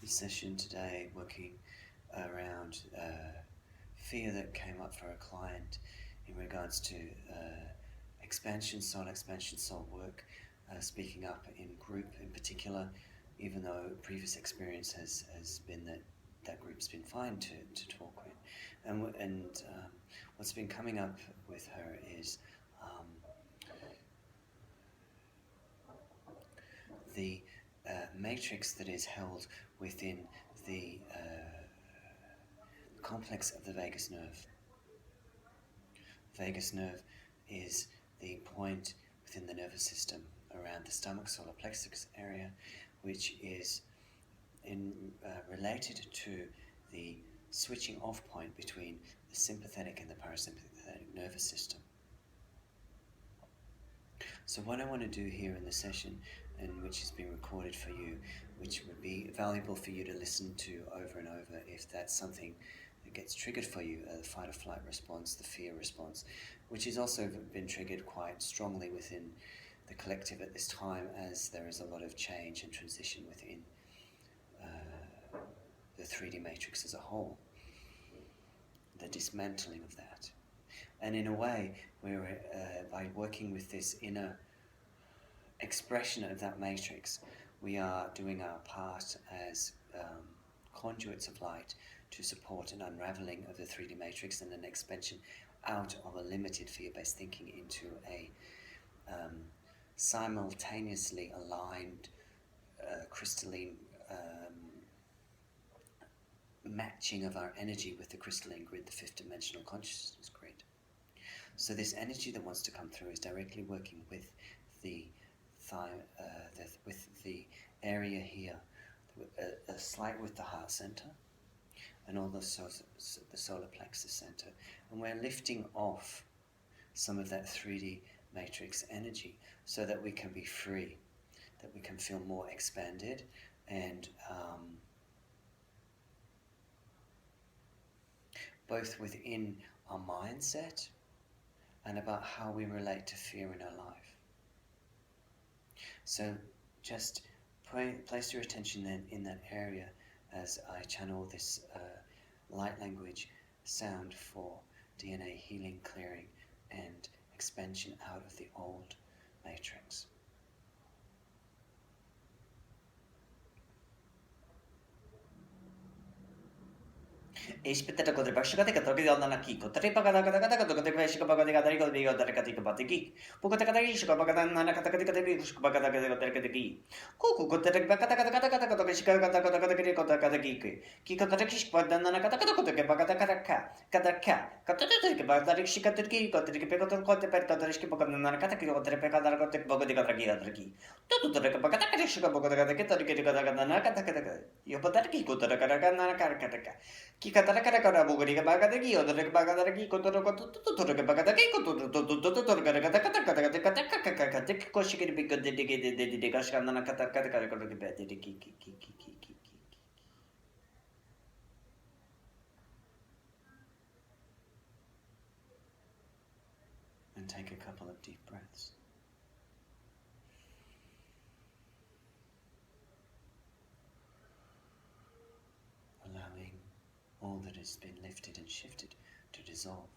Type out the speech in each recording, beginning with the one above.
session today working around fear that came up for a client in regards to soul expansion, soul work, speaking up in group in particular, even though previous experience has been that group's been fine to talk with. And what's been coming up with her is the matrix that is held within the complex of the vagus nerve. Vagus nerve is the point within the nervous system around the stomach, solar plexus area, which is related to the switching off point between the sympathetic and the parasympathetic nervous system. So what I want to do here in the session, and which has been recorded for you, which would be valuable for you to listen to over and over if that's something that gets triggered for you, the fight or flight response, the fear response, which has also been triggered quite strongly within the collective at this time, as there is a lot of change and transition within the 3D matrix as a whole, the dismantling of that. And in a way, we're by working with this inner expression of that matrix, we are doing our part as conduits of light to support an unraveling of the 3D matrix and an expansion out of a limited fear-based thinking into a simultaneously aligned crystalline matching of our energy with the crystalline grid, the fifth dimensional consciousness grid. So this energy that wants to come through is directly working with the area here, slight with the heart center, and all the solar plexus center, and we're lifting off some of that 3D matrix energy so that we can be free, that we can feel more expanded and both within our mindset and about how we relate to fear in our life. So just place your attention then in that area as I channel this light language sound for DNA healing, clearing, and expansion out of the old matrix. Ispiteta kodre bakshikate katoki dana ki kotre pagada kata kata kata kotre veshika pagade kadari kodri kodre kati kapati ki pukata kadari shika pagada nana kata kati kadari shika pagada kata kotre kati ki kuku kotre kata kata kata kata kata shika kata kata kata kati kota kata ki kotre kishka pagada nana kata kata kotre pagada kata ka kata kotre pagada shika ki kotre ki pekotre kotre per kotre shika pagada nana kata ki kotre pagada kotre pagade kata ki to kotre pagada kata shika pagada kata ki kotre ki kata nana kata kata yo kotre ki kotre kata nana kata ki kata kata bugari ka bagada ki odre ka bagada ki kotoro kotoro ka bagada ki kotoro kata kata kata kata kata kata koshikiri bigode de kashkana kata kata kata kata bete ki and take a couple of deep breaths. Allowing all that has been lifted and shifted to dissolve.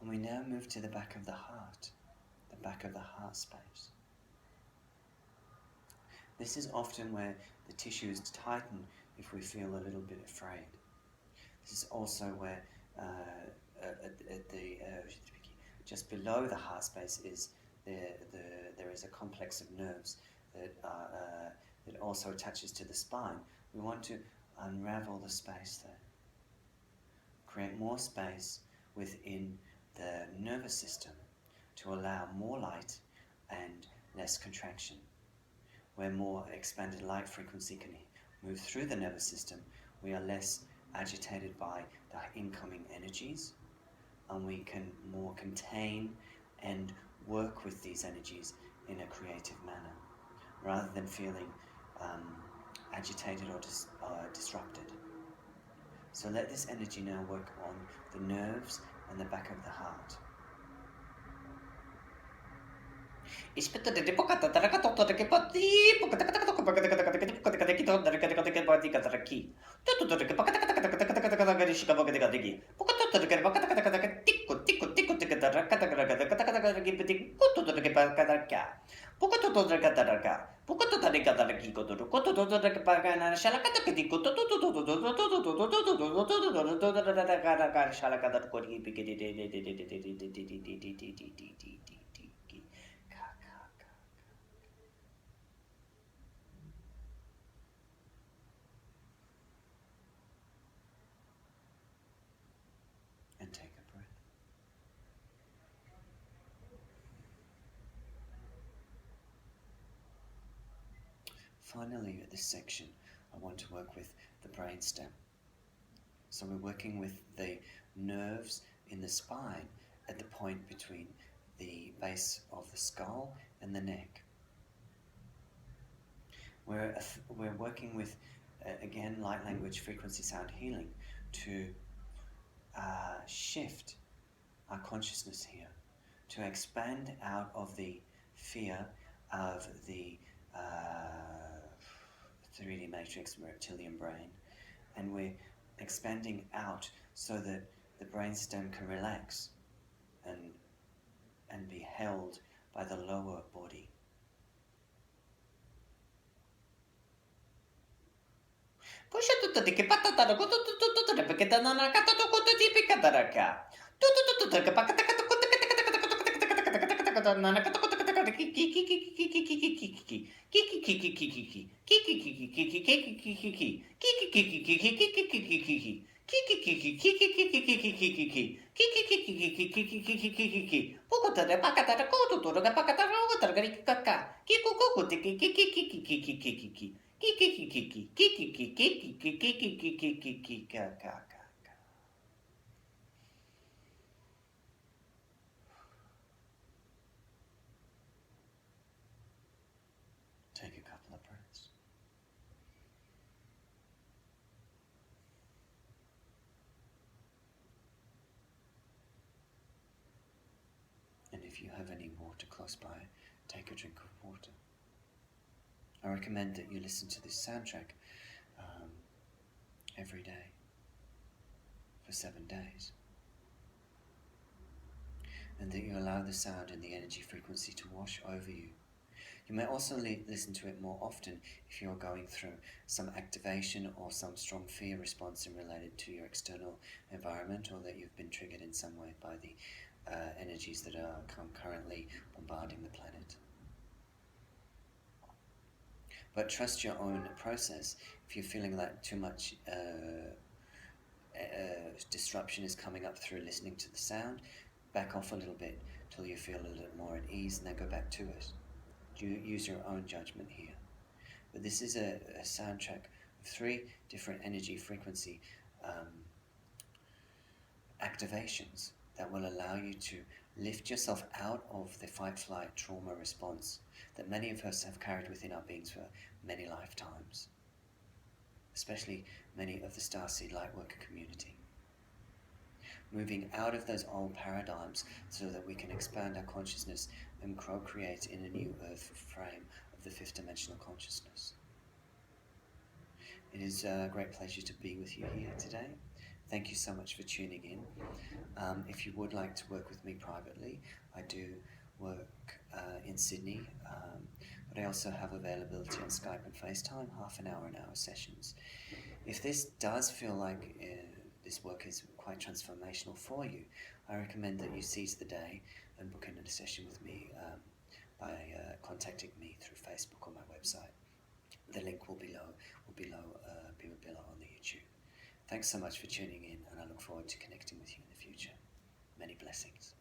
And we now move to the back of the heart space. This is often where the tissues tighten if we feel a little bit afraid. This is also where just below the heart space is there is a complex of nerves that also attaches to the spine. We want to unravel the space there, create more space within the nervous system to allow more light and less contraction. Where more expanded light frequency can move through the nervous system, we are less agitated by the incoming energies, and we can more contain and work with these energies in a creative manner, rather than feeling agitated or disrupted. So let this energy now work on the nerves and the back of the heart. And take a breath. Finally, at this section, I want to work with the brainstem. So we're working with the nerves in the spine at the point between the base of the skull and the neck. We're working with, again, light language, frequency, sound healing to shift our consciousness here, to expand out of the fear of the 3D matrix reptilian brain, and we're expanding out so that the brainstem can relax and be held by the lower body. Take a couple of breaths. And if you have any water close by, take a drink of water. I recommend that you listen to this soundtrack every day for 7 days, and that you allow the sound and the energy frequency to wash over you. You may also listen to it more often if you're going through some activation or some strong fear response related to your external environment, or that you've been triggered in some way by the energies that are currently bombarding the planet. But trust your own process. If you're feeling like too much disruption is coming up through listening to the sound, back off a little bit till you feel a little more at ease, and then go back to it. You use your own judgment here. But this is a soundtrack of 3 different energy frequency activations that will allow you to lift yourself out of the fight-flight trauma response that many of us have carried within our beings for many lifetimes, especially many of the Starseed Lightworker community. Moving out of those old paradigms so that we can expand our consciousness and co-create in a new earth frame of the 5th dimensional consciousness. It is a great pleasure to be with you here today. Thank you so much for tuning in. If you would like to work with me privately, I do work in Sydney, but I also have availability on Skype and FaceTime, half an hour sessions. If this does feel like this work is quite transformational for you, I recommend that you seize the day and book in a session with me by contacting me through Facebook or my website. The link will be below on the YouTube. Thanks so much for tuning in, and I look forward to connecting with you in the future. Many blessings.